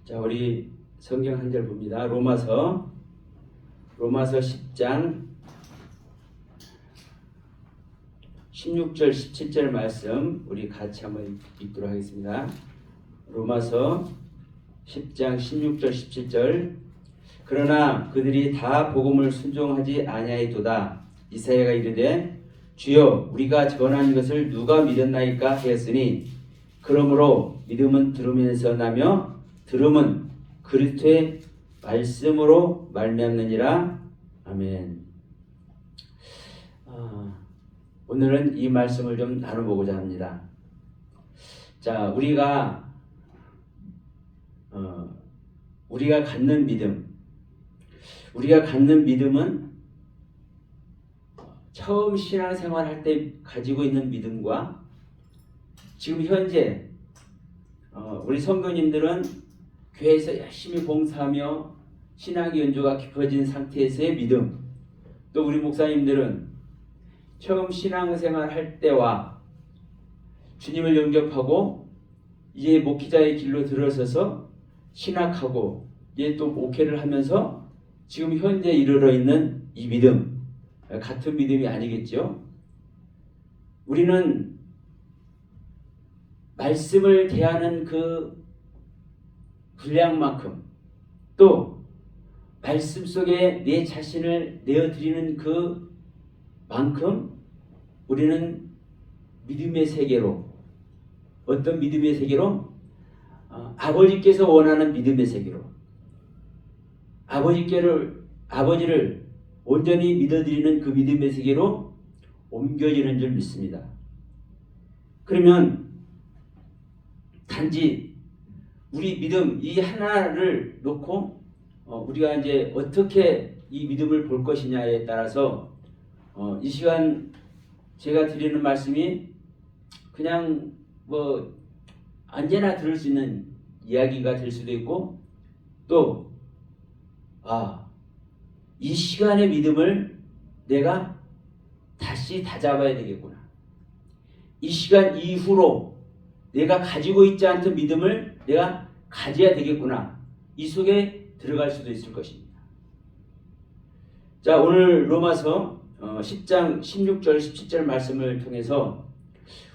자, 우리 성경 한 절 봅니다. 로마서 10장 16절 17절 말씀 우리 같이 한번 읽도록 하겠습니다. 로마서 10장 16절 17절. 그러나 그들이 다 복음을 순종하지 아니하였도다. 이사야가 이르되 주여 우리가 전한 것을 누가 믿었나이까 하였으니 그러므로 믿음은 들으면서 나며 들음은 그리스도의 말씀으로 말미암느니라. 아멘. 오늘은 이 말씀을 좀 나눠보고자 합니다. 자, 우리가 갖는 믿음은 처음 신앙생활 할 때 가지고 있는 믿음과 지금 현재 우리 성도님들은 교회에서 열심히 봉사하며 신앙의 연조가 깊어진 상태에서의 믿음, 또 우리 목사님들은 처음 신앙생활 할 때와 주님을 영접하고 이제 목회자의 길로 들어서서 신학하고 이제 또 목회를 하면서 지금 현재 이르러 있는 이 믿음, 같은 믿음이 아니겠죠? 우리는 말씀을 대하는 그 분량만큼 또 말씀 속에 내 자신을 내어드리는 그 만큼 우리는 믿음의 세계로, 어떤 믿음의 세계로? 아버지께서 원하는 믿음의 세계로, 아버지를 온전히 믿어드리는 그 믿음의 세계로 옮겨지는 줄 믿습니다. 그러면 단지 우리 믿음 이 하나를 놓고 우리가 이제 어떻게 이 믿음을 볼 것이냐에 따라서 이 시간 제가 드리는 말씀이 그냥 뭐 언제나 들을 수 있는 이야기가 될 수도 있고 또 이 시간의 믿음을 내가 다시 다잡아야 되겠구나. 이 시간 이후로 내가 가지고 있지 않던 믿음을 내가 가져야 되겠구나. 이 속에 들어갈 수도 있을 것입니다. 자, 오늘 로마서 10장 16절 17절 말씀을 통해서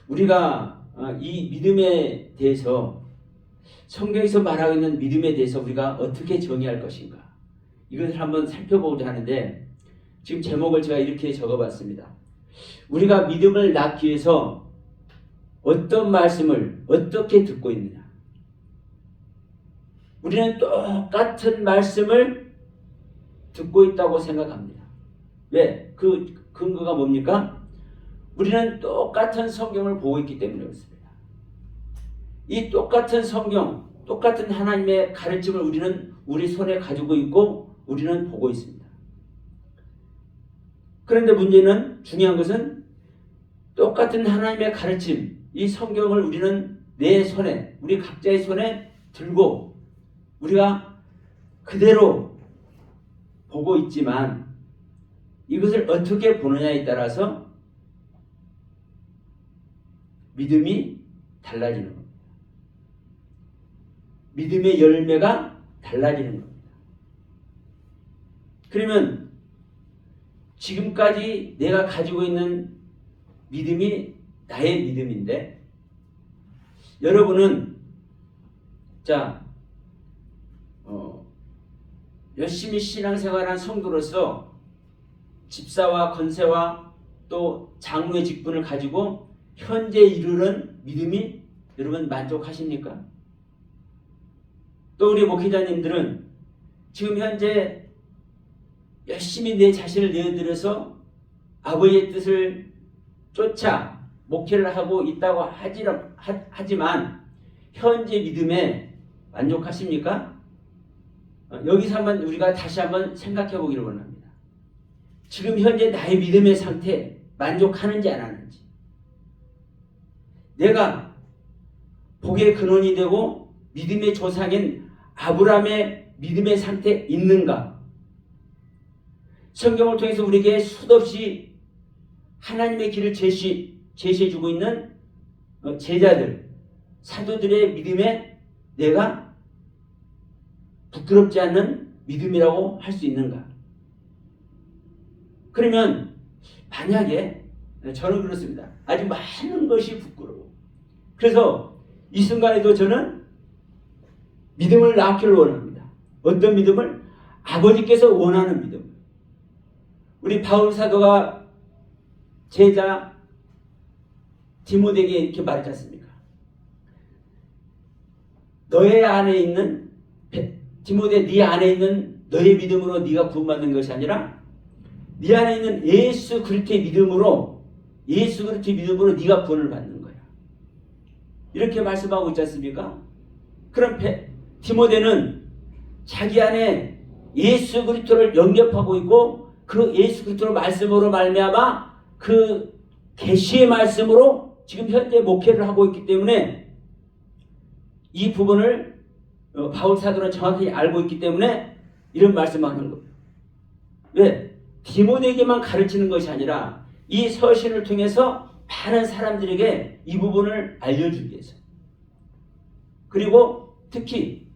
우리가 이 믿음에 대해서 성경에서 말하고 있는 믿음에 대해서 우리가 어떻게 정의할 것인가, 이것을 한번 살펴보고자 하는데 지금 제목을 제가 이렇게 적어봤습니다. 우리가 믿음을 낳기 위해서 어떤 말씀을 어떻게 듣고 있느냐. 우리는 똑같은 말씀을 듣고 있다고 생각합니다. 왜? 그 근거가 뭡니까? 우리는 똑같은 성경을 보고 있기 때문에 그렇습니다. 이 똑같은 성경, 똑같은 하나님의 가르침을 우리는 우리 손에 가지고 있고 우리는 보고 있습니다. 그런데 문제는, 중요한 것은 똑같은 하나님의 가르침, 이 성경을 우리는 내 손에, 우리 각자의 손에 들고 우리가 그대로 보고 있지만 이것을 어떻게 보느냐에 따라서 믿음이 달라지는 겁니다. 믿음의 열매가 달라지는 겁니다. 그러면 지금까지 내가 가지고 있는 믿음이 나의 믿음인데 여러분은 열심히 신앙생활한 성도로서 집사와 권세와 또 장로의 직분을 가지고 현재 이르는 믿음이 여러분 만족하십니까? 또 우리 목회자님들은 지금 현재 열심히 내 자신을 내어드려서 아버지의 뜻을 쫓아 목회를 하고 있다고 하지만 현재 믿음에 만족하십니까? 여기서 한번 우리가 다시 한번 생각해 보기를 원합니다. 지금 현재 나의 믿음의 상태 만족하는지 안 하는지, 내가 복의 근원이 되고 믿음의 조상인 아브라함의 믿음의 상태에 있는가? 성경을 통해서 우리에게 수없이 하나님의 길을 제시해주고 있는 제자들, 사도들의 믿음에 내가 부끄럽지 않는 믿음이라고 할 수 있는가? 그러면 만약에 저는 그렇습니다. 아주 많은 것이 부끄러워. 그래서 이 순간에도 저는 믿음을 낳기를 원합니다. 어떤 믿음을? 아버지께서 원하는 믿음. 우리 바울 사도가 제자 디모데에게 이렇게 말했지 않습니까? 너의 안에 있는 디모데, 네 안에 있는 너의 믿음으로 네가 구원받는 것이 아니라 네 안에 있는 예수 그리스도의 믿음으로 네가 구원을 받는 거야. 이렇게 말씀하고 있지 않습니까? 그럼 디모데는 자기 안에 예수 그리스도를 영접하고 있고 그 예수 그리스도의 말씀으로 말미암아 그 계시의 말씀으로 지금 현재 목회를 하고 있기 때문에 이 부분을 바울 사도는 정확히 알고 있기 때문에 이런 말씀을 하는 거예요. 왜? 디모데에게만 가르치는 것이 아니라 이 서신을 통해서 많은 사람들에게 이 부분을 알려주기 위해서. 그리고 특히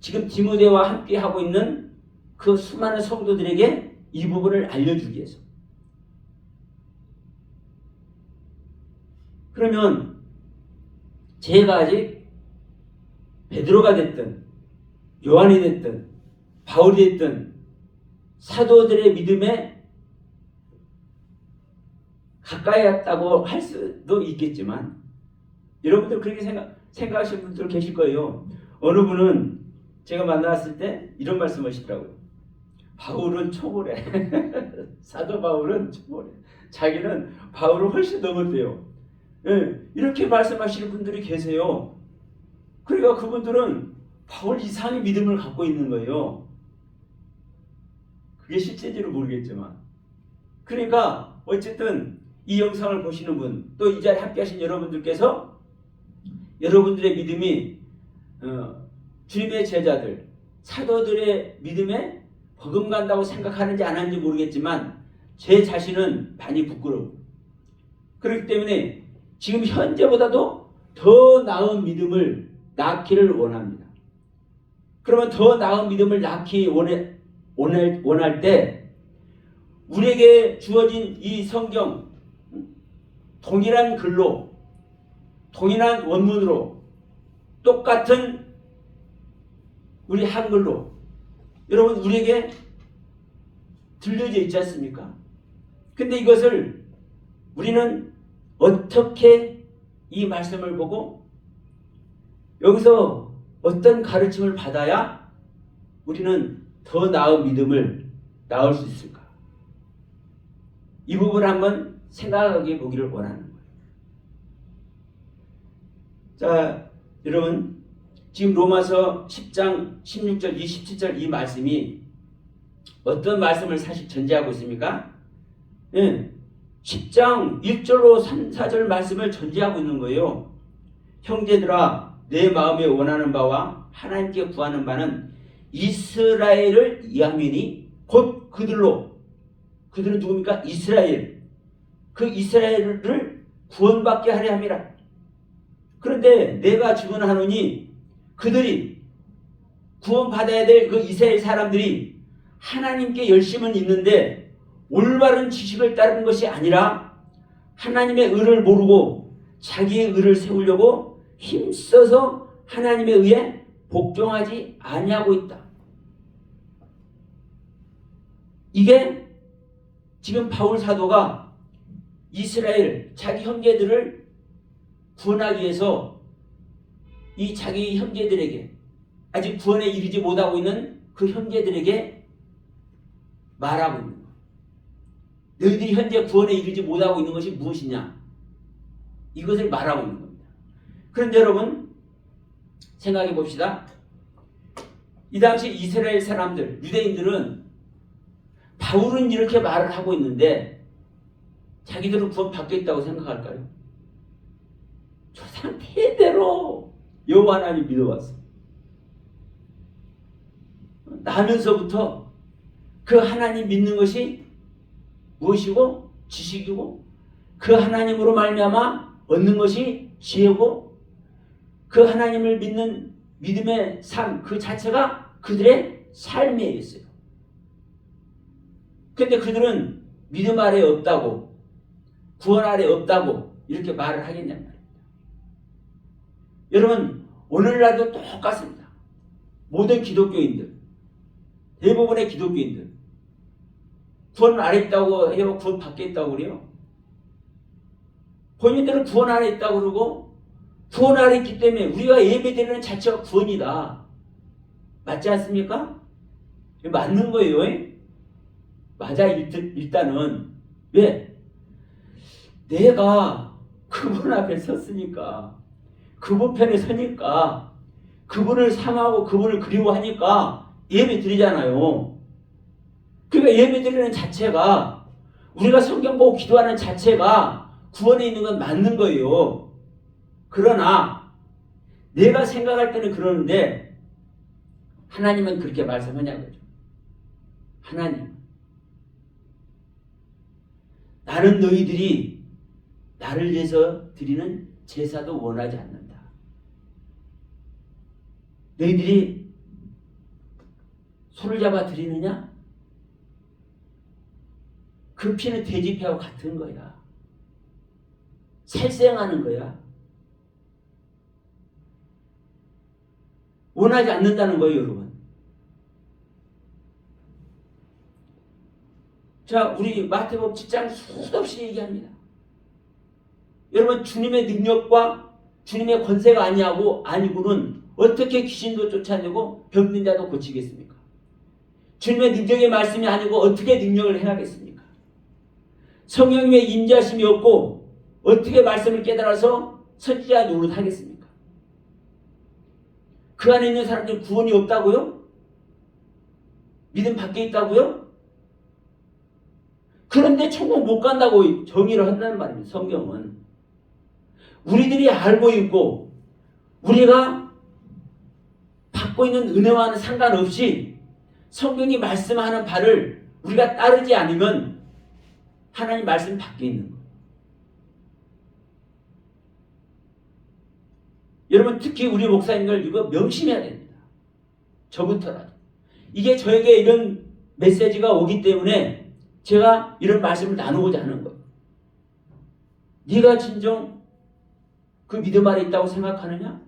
지금 디모데와 함께 하고 있는 그 수많은 성도들에게 이 부분을 알려주기 위해서. 그러면 제가 아직 베드로가 됐든 요한이 됐든 바울이 됐든 사도들의 믿음에 가까이 왔다고 할 수도 있겠지만 여러분들 그렇게 생각하시는 분들 계실 거예요. 어느 분은 제가 만났을 때 이런 말씀을 하시더라고요. 바울은 초보래. 사도 바울은 초보래. 자기는 바울을 훨씬 넘었대요. 예, 이렇게 말씀하시는 분들이 계세요. 그러니까 그분들은 바울 이상의 믿음을 갖고 있는 거예요. 그게 실제인지는 모르겠지만. 그러니까 어쨌든 이 영상을 보시는 분, 또 이 자리에 함께 하신 여러분들께서 여러분들의 믿음이 주님의 제자들, 사도들의 믿음에 버금간다고 생각하는지 안 하는지 모르겠지만 제 자신은 많이 부끄러워. 그렇기 때문에 지금 현재보다도 더 나은 믿음을 낳기를 원합니다. 그러면 더 나은 믿음을 낳기 원할 때 우리에게 주어진 이 성경 동일한 글로 동일한 원문으로 똑같은 우리 한글로 여러분 우리에게 들려져 있지 않습니까? 근데 이것을 우리는 어떻게 이 말씀을 보고 여기서 어떤 가르침을 받아야 우리는 더 나은 믿음을 낳을 수 있을까? 이 부분을 한번 생각해 보기를 원하는 거예요. 자, 여러분 지금 로마서 10장 16절, 27절 이 말씀이 어떤 말씀을 사실 전제하고 있습니까? 예, 10장 1절로 3, 4절 말씀을 전제하고 있는 거예요. 형제들아 내 마음에 원하는 바와 하나님께 구하는 바는 이스라엘을 이하미니 곧 그들은 누굽니까? 이스라엘. 그 이스라엘을 구원받게 하려 함이라. 그런데 내가 주문하노니 그들이 구원받아야 될 그 이스라엘 사람들이 하나님께 열심은 있는데 올바른 지식을 따르는 것이 아니라 하나님의 의를 모르고 자기의 의를 세우려고 힘써서 하나님의 의에 복종하지 아니하고 있다. 이게 지금 바울 사도가 이스라엘 자기 형제들을 구원하기 위해서 이 자기 형제들에게 아직 구원에 이르지 못하고 있는 그 형제들에게 말하고 있는 거예요. 너희들이 현재 구원에 이르지 못하고 있는 것이 무엇이냐? 이것을 말하고 있는 겁니다. 그런데 여러분 생각해 봅시다. 이 당시 이스라엘 사람들, 유대인들은 바울은 이렇게 말을 하고 있는데 자기들은 구원 받겠다고 생각할까요? 조상 대대로 여호와 하나님 믿어왔어. 나면서부터 그 하나님 믿는 것이 무엇이고 지식이고 그 하나님으로 말미암아 얻는 것이 지혜고 그 하나님을 믿는 믿음의 삶 그 자체가 그들의 삶이었어요. 근데 그들은 믿음 아래 없다고, 구원 아래 없다고 이렇게 말을 하겠냔 말입니다. 여러분, 오늘날도 똑같습니다. 모든 기독교인들, 대부분의 기독교인들 구원 아래 있다고 해요? 구원 밖에 있다고 그래요? 본인들은 구원 아래 있다고 그러고 구원 아래 있기 때문에 우리가 예배드리는 자체가 구원이다. 맞지 않습니까? 맞는 거예요. 맞아. 일단은 왜? 내가 그분 앞에 섰으니까, 그분 편에 서니까, 그분을 사랑하고 그분을 그리워하니까 예배 드리잖아요. 그러니까 예배 드리는 자체가, 우리가 성경 보고 기도하는 자체가 구원에 있는 건 맞는 거예요. 그러나 내가 생각할 때는 그러는데 하나님은 그렇게 말씀하냐고요. 하나님, 나는 너희들이 나를 위해서 드리는 제사도 원하지 않는다. 너희들이 소를 잡아 드리느냐? 그 피는 돼지피하고 같은 거야. 살생하는 거야. 원하지 않는다는 거예요, 여러분. 자, 우리 마태복음 7장 수도 없이 얘기합니다. 여러분, 주님의 능력과 주님의 권세가 아니고는 어떻게 귀신도 쫓아내고 병든 자도 고치겠습니까? 주님의 능력의 말씀이 아니고 어떻게 능력을 해야겠습니까? 성령님의 임재하심이 없고 어떻게 말씀을 깨달아서 선지자 노릇 하겠습니까? 그 안에 있는 사람들 구원이 없다고요? 믿음 밖에 있다고요? 그런데 천국 못 간다고 정의를 한다는 말입니다. 성경은. 우리들이 알고 있고 우리가 받고 있는 은혜와는 상관없이 성경이 말씀하는 바를 우리가 따르지 않으면 하나님 말씀 밖에 있는 거예요. 여러분, 특히 우리 목사님들 이거 명심해야 됩니다. 저부터라도. 이게 저에게 이런 메시지가 오기 때문에 제가 이런 말씀을 나누고자 하는 거예요. 네가 진정 그 믿음 아래 있다고 생각하느냐?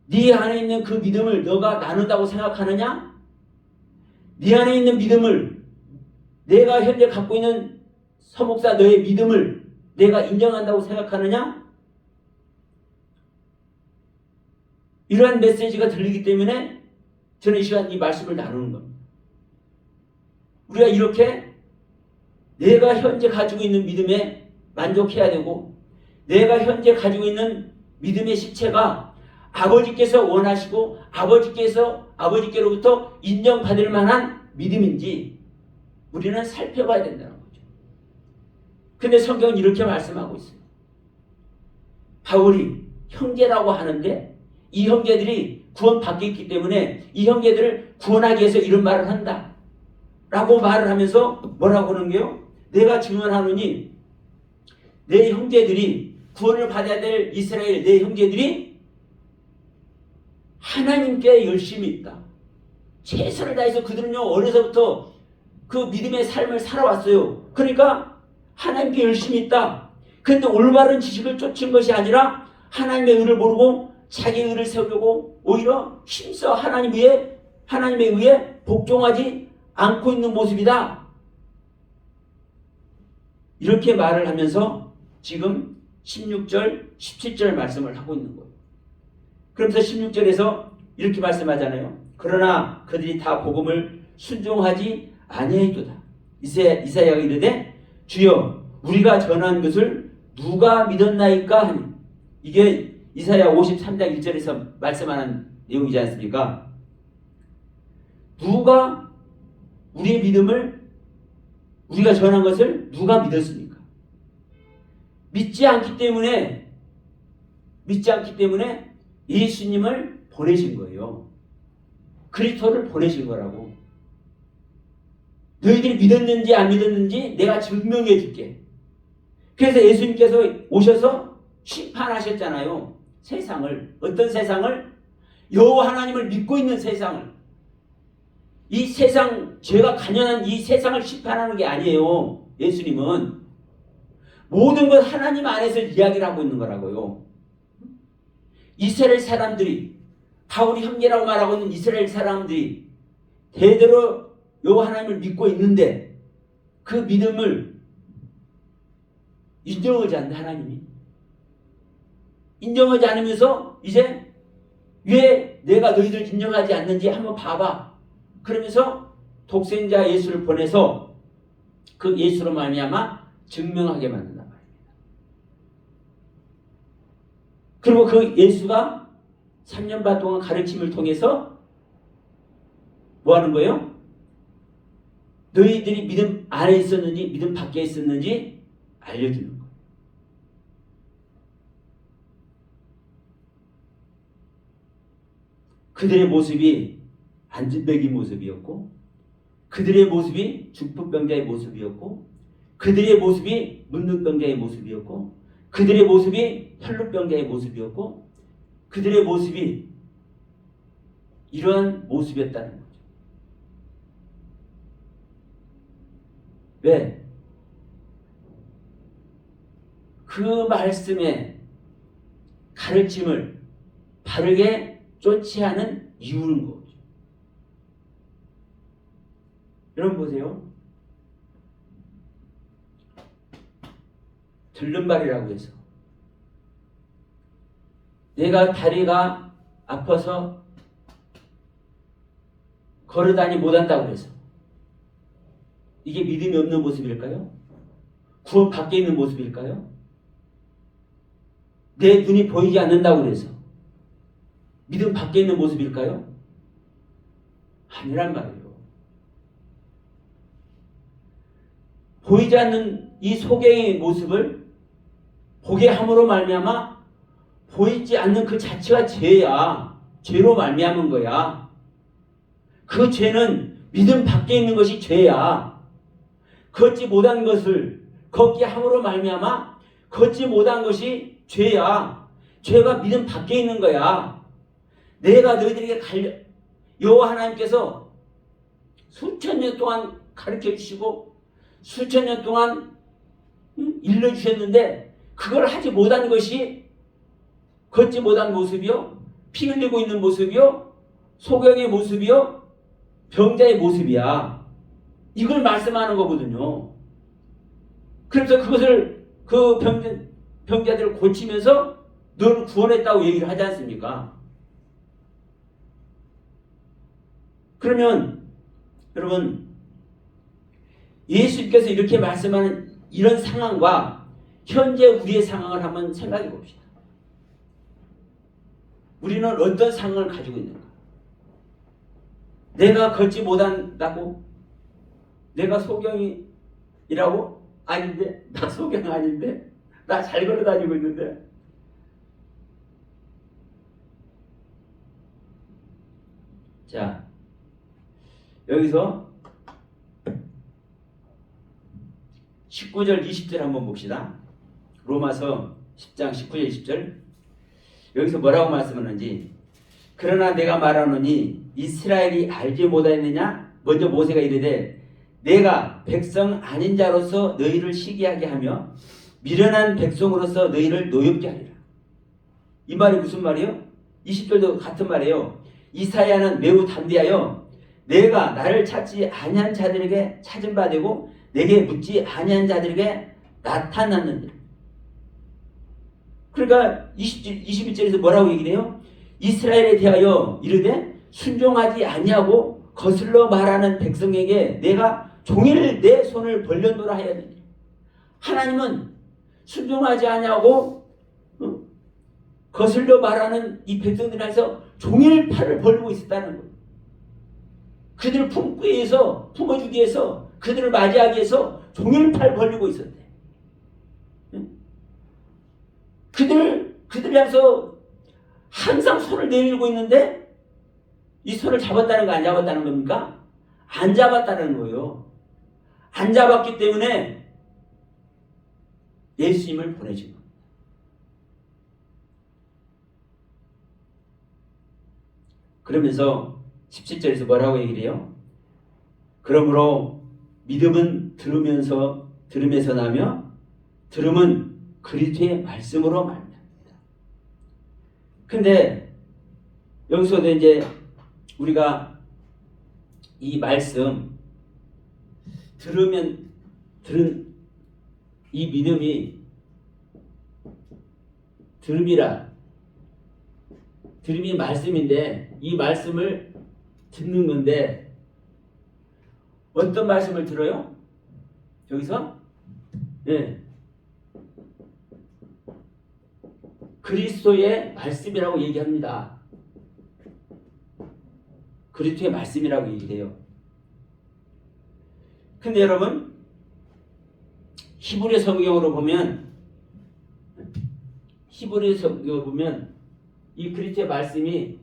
네 안에 있는 그 믿음을 너가 나눈다고 생각하느냐? 네 안에 있는 믿음을, 내가 현재 갖고 있는 서목사 너의 믿음을 내가 인정한다고 생각하느냐? 이러한 메시지가 들리기 때문에 저는 이 시간 이 말씀을 나누는 겁니다. 우리가 이렇게 내가 현재 가지고 있는 믿음에 만족해야 되고, 내가 현재 가지고 있는 믿음의 실체가 아버지께서 원하시고 아버지께로부터 인정받을 만한 믿음인지 우리는 살펴봐야 된다는 거죠. 근데 성경은 이렇게 말씀하고 있어요. 바울이 형제라고 하는데 이 형제들이 구원 밖에 있기 때문에 이 형제들을 구원하기 위해서 이런 말을 한다 라고 말을 하면서 뭐라고 하는 게요? 내가 증언하노니 내 형제들이, 구원을 받아야 될 이스라엘 내 형제들이 하나님께 열심히 있다. 최선을 다해서 그들은요, 어려서부터 그 믿음의 삶을 살아왔어요. 그러니까 하나님께 열심히 있다. 그런데 올바른 지식을 쫓은 것이 아니라 하나님의 의를 모르고 자기의 의를 세우려고 오히려 힘써 하나님의 의에 복종하지 않고 있는 모습이다. 이렇게 말을 하면서 지금 16절, 17절 말씀을 하고 있는 거예요. 그러면서 16절에서 이렇게 말씀하잖아요. 그러나 그들이 다 복음을 순종하지 아니하였도다. 이사야가 이르되 주여 우리가 전한 것을 누가 믿었나이까 하니, 이게 이사야 53장 1절에서 말씀하는 내용이지 않습니까? 누가 우리의 믿음을, 우리가 전한 것을 누가 믿었습니까? 믿지 않기 때문에 예수님을 보내신 거예요. 그리스도를 보내신 거라고. 너희들이 믿었는지 안 믿었는지 내가 증명해 줄게. 그래서 예수님께서 오셔서 심판하셨잖아요. 세상을. 어떤 세상을? 여호와 하나님을 믿고 있는 세상을, 이 세상, 죄가 간연한 이 세상을 심판하는 게 아니에요. 예수님은 모든 것 하나님 안에서 이야기를 하고 있는 거라고요. 이스라엘 사람들이, 바울이 형제라고 말하고 있는 이스라엘 사람들이 대대로 여호와 하나님을 믿고 있는데 그 믿음을 인정하지 않는 하나님이, 인정하지 않으면서 이제 왜 내가 너희들 인정하지 않는지 한번 봐봐. 그러면서 독생자 예수를 보내서 그 예수로 말미암아 증명하게 만든단 말입니다. 그리고 그 예수가 3년 반 동안 가르침을 통해서 뭐 하는 거예요? 너희들이 믿음 안에 있었는지 믿음 밖에 있었는지 알려주는 거예요. 그들의 모습이 안진뱅이 모습이었고, 그들의 모습이 중풍병자의 모습이었고, 그들의 모습이 문둥병자의 모습이었고, 그들의 모습이 혈루병자의 모습이었고, 그들의 모습이 이러한 모습이었다는 거죠. 왜? 그 말씀의 가르침을 바르게 쫓지 않은 이유는 거죠. 여러분 보세요. 들른발이라고 해서 내가 다리가 아파서 걸어다니 못한다고 해서 이게 믿음이 없는 모습일까요? 구원 밖에 있는 모습일까요? 내 눈이 보이지 않는다고 해서 믿음 밖에 있는 모습일까요? 아니란 말이에요. 보이지 않는 이 속의 모습을 보게 함으로 말미암아 보이지 않는 그 자체가 죄야. 죄로 말미암은 거야. 그 죄는 믿음 밖에 있는 것이 죄야. 걷지 못한 것을 걷게 함으로 말미암아 걷지 못한 것이 죄야. 죄가 믿음 밖에 있는 거야. 내가 너희들에게 여호와 하나님께서 수천 년 동안 가르쳐 주시고 수천 년 동안 일러주셨는데 그걸 하지 못한 것이 걷지 못한 모습이요, 피 흘리고 있는 모습이요, 소경의 모습이요, 병자의 모습이야. 이걸 말씀하는 거거든요. 그래서 그것을 그 병자들을 고치면서 너를 구원했다고 얘기를 하지 않습니까? 그러면 여러분, 예수님께서 이렇게 말씀하는 이런 상황과 현재 우리의 상황을 한번 생각해 봅시다. 우리는 어떤 상황을 가지고 있는가? 내가 걷지 못한다고? 내가 소경이라고? 아닌데? 나 소경 아닌데? 나 잘 걸어 다니고 있는데? 자, 여기서 19절 20절 한번 봅시다. 로마서 10장 19절 20절. 여기서 뭐라고 말씀하는지. 그러나 내가 말하노니 이스라엘이 알지 못하였느냐? 먼저 모세가 이르되 내가 백성 아닌 자로서 너희를 시기하게 하며 미련한 백성으로서 너희를 노엽게 하리라. 이 말이 무슨 말이에요? 20절도 같은 말이에요. 이사야는 매우 담대하여 내가 나를 찾지 아니한 자들에게 찾은 바 되고 내게 묻지 아니한 자들에게 나타났느니라. 그러니까 21절에서 뭐라고 얘기를 해요? 이스라엘에 대하여 이르되 순종하지 아니하고 거슬러 말하는 백성에게 내가 종일 내 손을 벌려놓으라 해야 되니. 하나님은 순종하지 아니하고 거슬러 말하는 이 백성들에서 종일 팔을 벌리고 있었다는 거예요. 그들을 품기 위해서, 품어주기 위해서, 그들을 맞이하기 위해서 종일 팔 벌리고 있었대. 그들을 향해서 항상 손을 내밀고 있는데 이 손을 잡았다는 거 안 잡았다는 겁니까? 안 잡았다는 거예요. 안 잡았기 때문에 예수님을 보내준 겁니다. 그러면서 17절에서 뭐라고 얘기를 해요? 그러므로 믿음은 들음에서 나며 들음은 그리스도의 말씀으로 말합니다. 근데 여기서도 이제 우리가 이 말씀 들은 이 믿음이 들음이 말씀인데 이 말씀을 듣는 건데 어떤 말씀을 들어요? 여기서 그리스도의 말씀이라고 얘기합니다. 그리스도의 말씀이라고 얘기해요. 근데 여러분 히브리 성경으로 보면 이 그리스도의 말씀이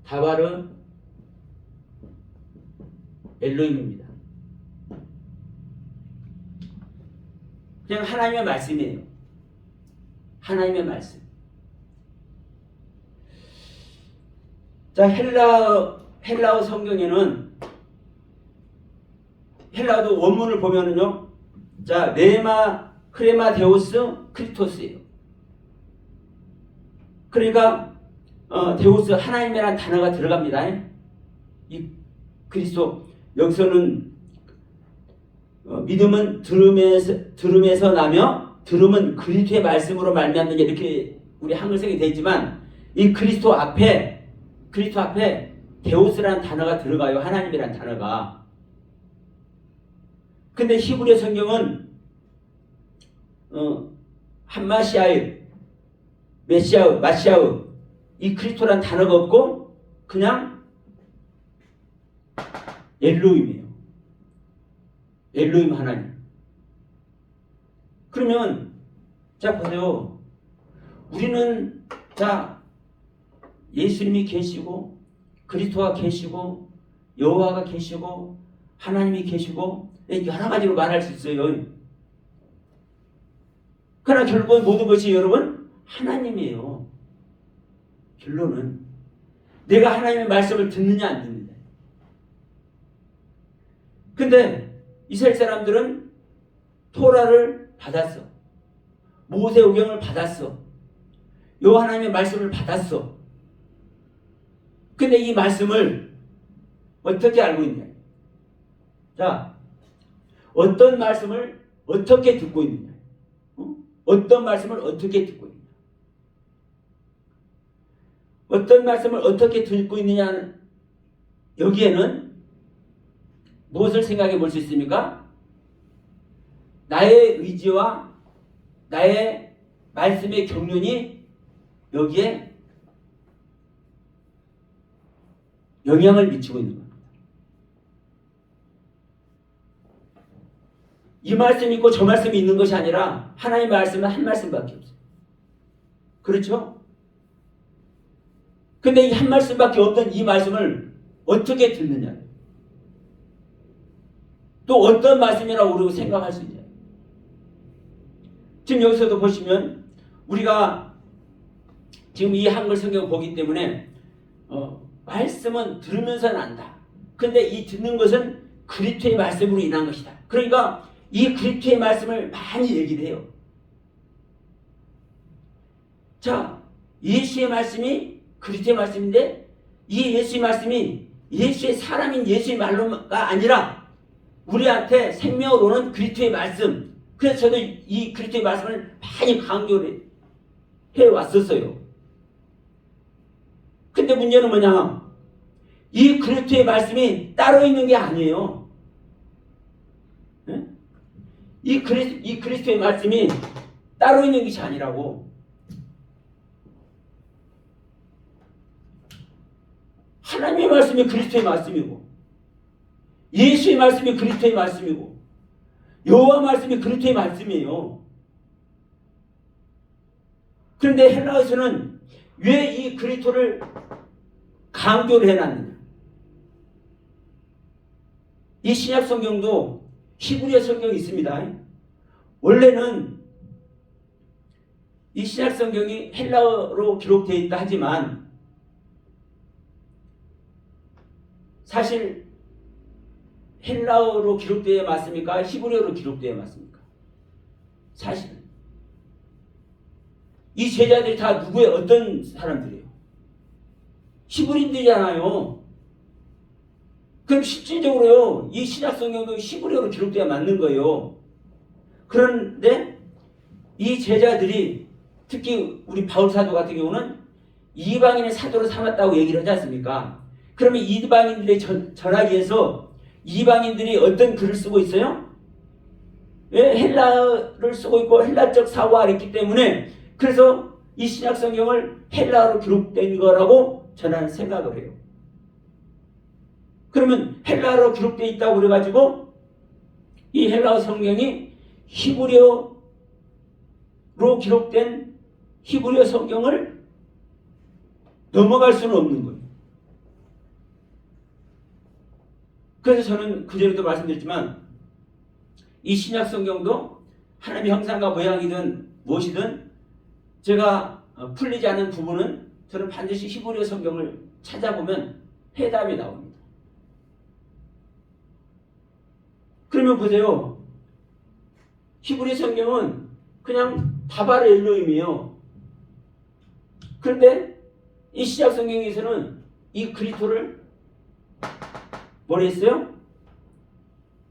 다바르 엘로힘입니다. 그냥 하나님의 말씀이에요. 하나님의 말씀. 자, 헬라어 성경에는 헬라어도 원문을 보면은요. 자, 레마 크레마 데우스 크리토스예요. 그러니까 데우스 하나님이라는 단어가 들어갑니다. 이 그리스도 여기서는 믿음은 들음에서 나며 들음은 그리스도의 말씀으로 말미암는 게 이렇게 우리 한글색이 되어 있지만 이 그리스도 앞에 데우스라는 단어가 들어가요. 하나님이라는 단어가. 근데 히브리 성경은 한마시아의 마시아의 이 그리스도라는 단어가 없고 그냥 엘로힘이에요. 엘로힘 하나님. 그러면 자 보세요. 우리는 자 예수님이 계시고 그리스도가 계시고 여호와가 계시고 하나님이 계시고 여러 가지로 말할 수 있어요. 그러나 결국은 모든 것이 여러분 하나님이에요. 결론은 내가 하나님의 말씀을 듣느냐 안 듣느냐. 근데 이스라엘 사람들은 토라를 받았어. 모세오경을 받았어. 여호와 하나님의 말씀을 받았어. 근데 이 말씀을 어떻게 알고 있냐? 자, 어떤 말씀을 어떻게 듣고 있느냐? 어떤 말씀을 어떻게 듣고 있느냐? 어떤 말씀을 어떻게 듣고 있느냐? 여기에는 무엇을 생각해 볼 수 있습니까? 나의 의지와 나의 말씀의 경륜이 여기에 영향을 미치고 있는 겁니다. 이 말씀이 있고 저 말씀이 있는 것이 아니라 하나님의 말씀은 한 말씀밖에 없어요. 그렇죠? 근데 이 한 말씀밖에 없던 이 말씀을 어떻게 듣느냐? 또 어떤 말씀이라고 우리가 생각할 수 있냐? 지금 여기서도 보시면 우리가 지금 이 한글 성경을 보기 때문에 말씀은 들으면서 난다. 근데 이 듣는 것은 그리스도의 말씀으로 인한 것이다. 그러니까 이 그리스도의 말씀을 많이 얘기를 해요. 자, 예수의 말씀이 그리스도의 말씀인데 이 예수의 말씀이 예수의 사람인 예수의 말로가 아니라 우리한테 생명을 오는 그리스도의 말씀. 그래서 저도 이 그리스도의 말씀을 많이 강조를 해왔었어요. 근데 문제는 뭐냐? 이 그리스도의 말씀이 따로 있는 게 아니에요. 네? 이 그리스도의 말씀이 따로 있는 것이 아니라고. 하나님의 말씀이 그리스도의 말씀이고 예수의 말씀이 그리스도의 말씀이고 여호와 말씀이 그리스도의 말씀이에요. 그런데 헬라어에서는 왜 이 그리스도를 강조를 해놨느냐? 이 신약 성경도 히브리 성경이 있습니다. 원래는 이 신약 성경이 헬라어로 기록되어 있다 하지만 사실 헬라어로 기록되어 맞습니까? 히브리어로 기록되어 맞습니까? 사실은 이 제자들이 다 누구의 어떤 사람들이에요? 히브리인들이잖아요. 그럼 실질적으로요, 이 신약 성경도 히브리어로 기록되어 맞는 거예요. 그런데 이 제자들이 특히 우리 바울 사도 같은 경우는 이방인의 사도로 삼았다고 얘기를 하지 않습니까? 그러면 이방인들의 전하기 위해서 이방인들이 어떤 글을 쓰고 있어요? 왜 헬라어를 쓰고 있고 헬라적 사고가 있기 때문에 그래서 이 신약 성경을 헬라어로 기록된 거라고 저는 생각을 해요. 그러면 헬라어로 기록되어 있다고 그래가지고 이 헬라어 성경이 히브리어로 기록된 히브리어 성경을 넘어갈 수는 없는 거예요. 그래서 저는 그전에도 말씀드렸지만 이 신약 성경도 하나님의 형상과 모양이든 무엇이든 제가 풀리지 않은 부분은 저는 반드시 히브리어 성경을 찾아보면 해답이 나옵니다. 그러면 보세요. 히브리 성경은 그냥 바바르 엘로힘이에요. 그런데 이 신약 성경에서는 이 그리토를 뭐라 했어요?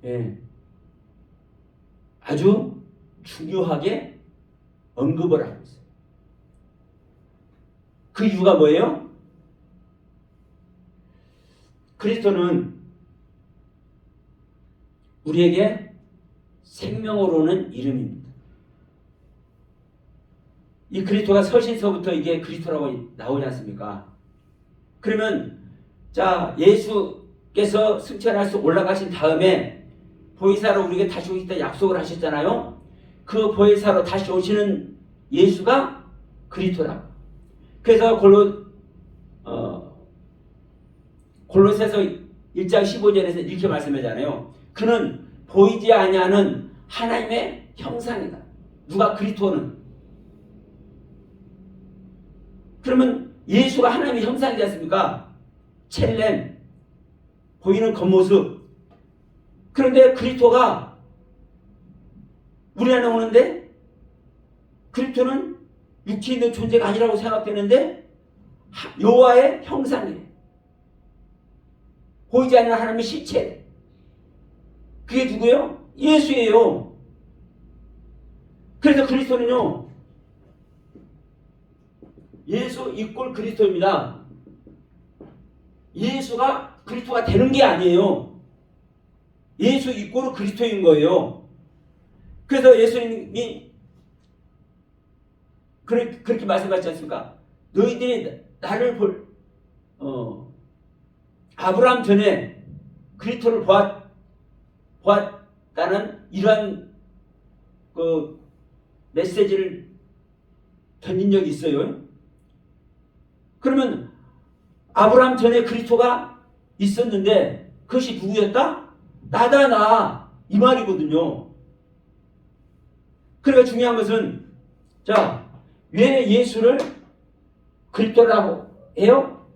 예. 아주 중요하게 언급을 하고 있어요. 그 이유가 뭐예요? 그리스도는 우리에게 생명으로는 이름입니다. 이 그리스도가 서신서부터 이게 그리스도라고 나오지 않습니까? 그러면 자 예수께서 승천하셔서 올라가신 다음에 보혜사로 우리에게 다시 오시다 약속을 하셨잖아요. 그 보혜사로 다시 오시는 예수가 그리스도라고. 그래서 골로새서 1장 15절에서 이렇게 말씀하잖아요. 그는 보이지 아니하는 하나님의 형상이다. 누가? 그리스도는. 그러면 예수가 하나님의 형상이지 않습니까? 첼렘, 보이는 겉모습. 그런데 그리스도가 우리 안에 오는데 그리스도는 육체 있는 존재가 아니라고 생각되는데 여호와의 형상이래. 보이지 않는 하나님의 실체. 그게 누구예요? 예수예요. 그래서 그리스도는요, 예수 이꼴 그리스도입니다. 예수가 그리스도가 되는 게 아니에요. 예수 이꼴 그리스도인 거예요. 그래서 예수님이 그렇게 말씀하셨지 않습니까? 너희들이 나를 아브라함 전에 그리스도를 보았다는 이러한 그 메시지를 던진 적이 있어요. 그러면 아브라함 전에 그리스도가 있었는데 그것이 누구였다? 나다 나 이 말이거든요. 그러니까 중요한 것은 자, 왜 예수를 그리스도라고 해요?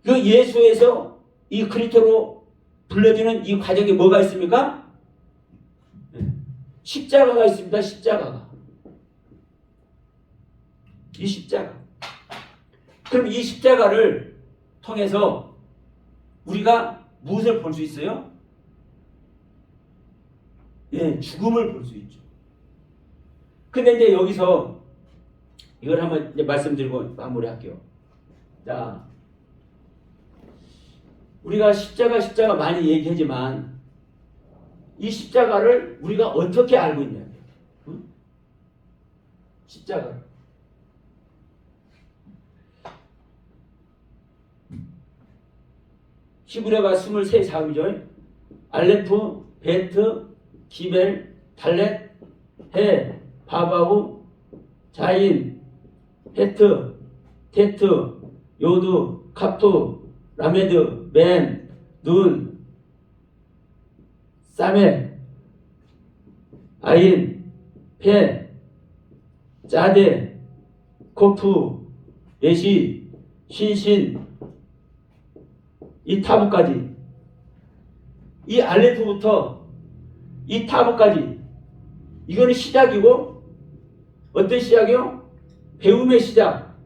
그 예수에서 이 그리스도로 불러지는 이 과정에 뭐가 있습니까? 십자가가 있습니다. 십자가가. 이 십자가. 그럼 이 십자가를 통해서 우리가 무엇을 볼 수 있어요? 예, 죽음을 볼 수 있죠. 근데 이제 여기서 이걸 한번 이제 말씀드리고 마무리할게요. 자, 우리가 십자가 많이 얘기하지만 이 십자가를 우리가 어떻게 알고 있냐고요. 응? 십자가를. 히브리어가 23자음이죠. 알레프, 베트, 기벨, 달렛, 해, 바바우, 자인, 헤트, 테트, 요드, 카프, 라메드, 멘, 눈, 사메, 아인, 페, 짜대, 코프, 예시, 신신, 이 타부까지, 이 알레프부터 이 타부까지, 이거는 시작이고, 어떤 시작이요? 배움의 시작.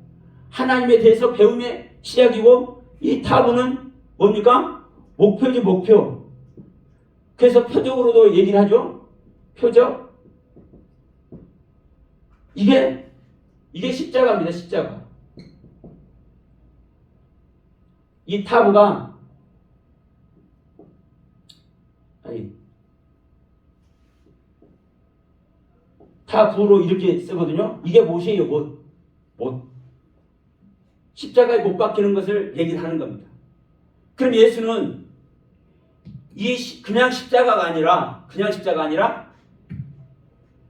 하나님에 대해서 배움의 시작이고, 이 타부는 뭡니까? 목표지, 목표. 그래서 표적으로도 얘기를 하죠. 표적. 이게 십자가입니다. 십자가. 이 타부가 타부로 이렇게 쓰거든요. 이게 못이에요. 못. 십자가에 못 박히는 것을 얘기를 하는 겁니다. 그럼 예수는 그냥 십자가가 아니라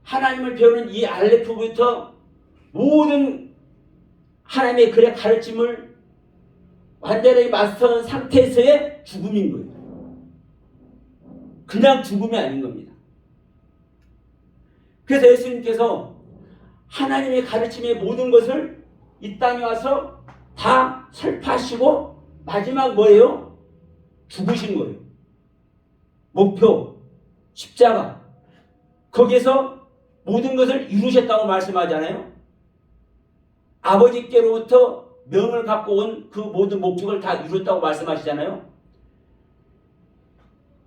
하나님을 배우는 이 알레프부터 모든 하나님의 글의 가르침을 완전히 마스터한 상태에서의 죽음인 거예요. 그냥 죽음이 아닌 겁니다. 그래서 예수님께서 하나님의 가르침의 모든 것을 이 땅에 와서 다 설파하시고 마지막 뭐예요? 죽으신 거예요. 목표, 십자가. 거기에서 모든 것을 이루셨다고 말씀하잖아요. 아버지께로부터 명을 갖고 온 그 모든 목적을 다 이뤘다고 말씀하시잖아요.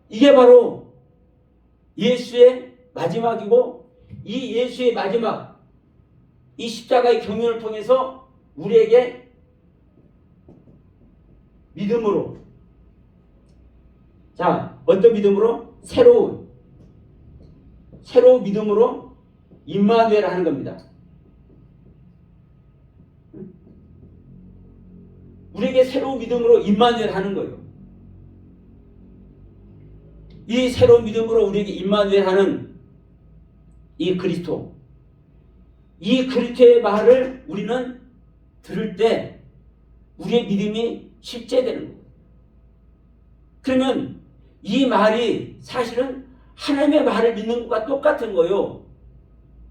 이게 바로 예수의 마지막이고, 이 예수의 마지막, 이 십자가의 경륜을 통해서 우리에게 믿음으로, 자, 어떤 믿음으로? 새로운 믿음으로 임마누엘 하는 겁니다. 우리에게 새로운 믿음으로 임마누엘 하는 거예요. 이 새로운 믿음으로 우리에게 임마누엘 하는 이 그리스도, 이 그리스도의 말을 우리는 들을 때 우리의 믿음이 실제되는 거예요. 그러면 이 말이 사실은 하나님의 말을 믿는 것과 똑같은 거예요.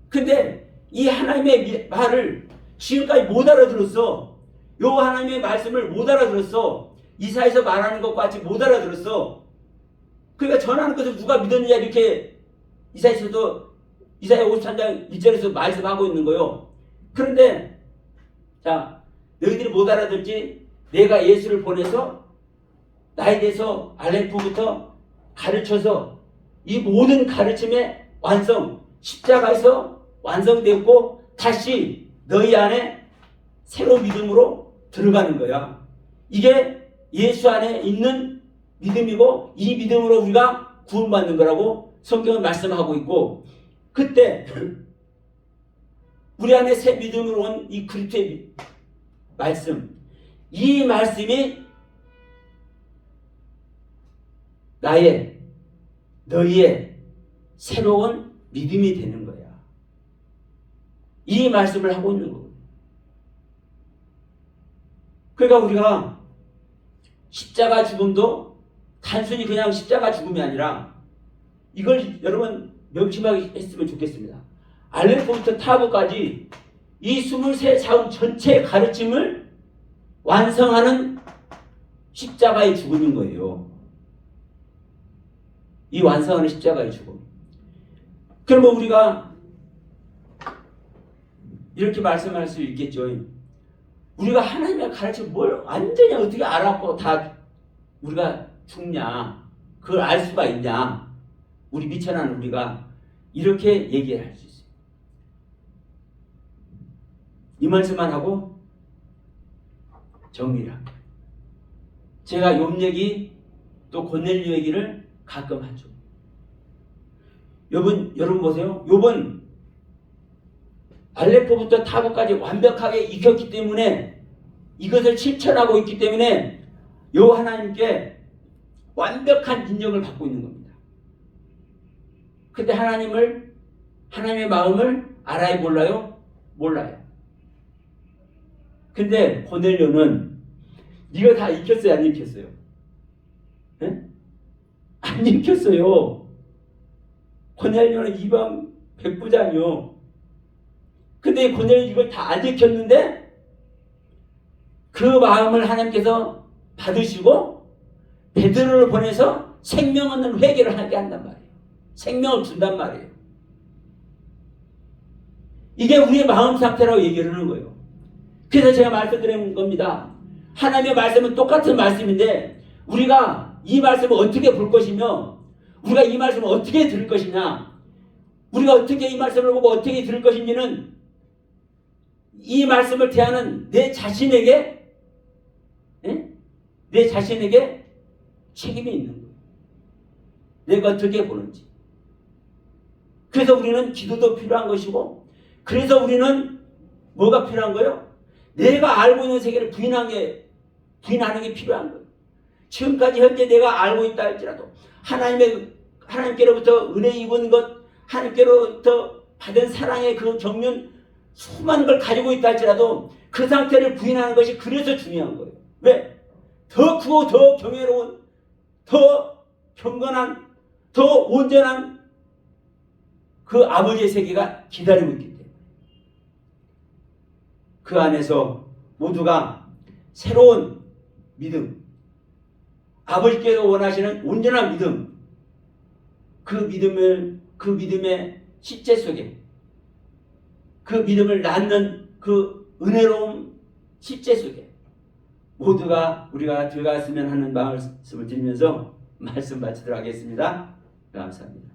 근데 이 하나님의 말을 지금까지 못 알아들었어. 요 하나님의 말씀을 못 알아들었어. 이사야에서 말하는 것과 같이 못 알아들었어. 그러니까 전하는 것을 누가 믿었느냐, 이렇게 이사야 53장 1절에서 말씀하고 있는 거예요. 그런데 자, 너희들이 못 알아듣지? 내가 예수를 보내서 나에 대해서 알레프부터 가르쳐서 이 모든 가르침의 완성, 십자가에서 완성되었고 다시 너희 안에 새로운 믿음으로 들어가는 거야. 이게 예수 안에 있는 믿음이고, 이 믿음으로 우리가 구원받는 거라고 성경은 말씀하고 있고, 그때 우리 안에 새 믿음으로 온 이 그리스도의 말씀, 이 말씀이 너희의 새로운 믿음이 되는 거야. 이 말씀을 하고 있는 거예요. 그러니까 우리가 십자가 죽음도 단순히 그냥 십자가 죽음이 아니라, 이걸 여러분 명심하게 했으면 좋겠습니다. 알레프부터 타부까지 이 23자음 전체의 가르침을 완성하는 십자가의 죽음인 거예요. 이 완성하는 십자가의 죽음. 그러면 우리가 이렇게 말씀할 수 있겠죠. 우리가 하나님의 가르침 뭘 완전히 어떻게 알았고 다 우리가 죽냐, 그걸 알 수가 있냐, 우리 미천한 우리가 이렇게 얘기할 수 있어요. 이 말씀만 하고 정리를 합니다. 제가 욥 얘기 또 고넬료 얘기를 가끔 하죠. 여러분 보세요. 욥은 알레포부터 타부까지 완벽하게 익혔기 때문에, 이것을 실천하고 있기 때문에 요 하나님께 완벽한 인정을 받고 있는 겁니다. 근데 하나님의 마음을 알아요, 몰라요? 몰라요. 근데 고넬료는 네가 다 익혔어요, 안 익혔어요? 네? 안 익혔어요. 고넬료는 이방 백부장이요. 근데 사도의 고넬 이걸 다 안 지켰는데 그 마음을 하나님께서 받으시고 베드로를 보내서 생명 얻는 회개를 하게 한단 말이에요. 생명을 준단 말이에요. 이게 우리의 마음 상태라고 얘기를 하는 거예요. 그래서 제가 말씀드린 겁니다. 하나님의 말씀은 똑같은 말씀인데 우리가 이 말씀을 어떻게 볼 것이며 우리가 이 말씀을 어떻게 들을 것이냐, 우리가 어떻게 이 말씀을 보고 어떻게 들을 것인지는 이 말씀을 대하는 내 자신에게 책임이 있는 거예요. 내가 어떻게 보는지. 그래서 우리는 기도도 필요한 것이고, 그래서 우리는 뭐가 필요한 거예요? 내가 알고 있는 세계를 부인하는 게 필요한 거예요. 지금까지 현재 내가 알고 있다 할지라도 하나님께로부터 은혜 입은 것, 하나님께로부터 받은 사랑의 그 경륜 수많은 걸 가지고 있다 할지라도 그 상태를 부인하는 것이 그래서 중요한 거예요. 왜? 더 크고 더 경외로운, 더 경건한, 더 온전한 그 아버지의 세계가 기다리고 있기 때문에 그 안에서 모두가 새로운 믿음, 아버지께서 원하시는 온전한 믿음, 그 믿음의 실제 속에, 그 믿음을 낳는 그 은혜로운 실제 속에 모두가 우리가 들어갔으면 하는 말씀을 드리면서 말씀 마치도록 하겠습니다. 감사합니다.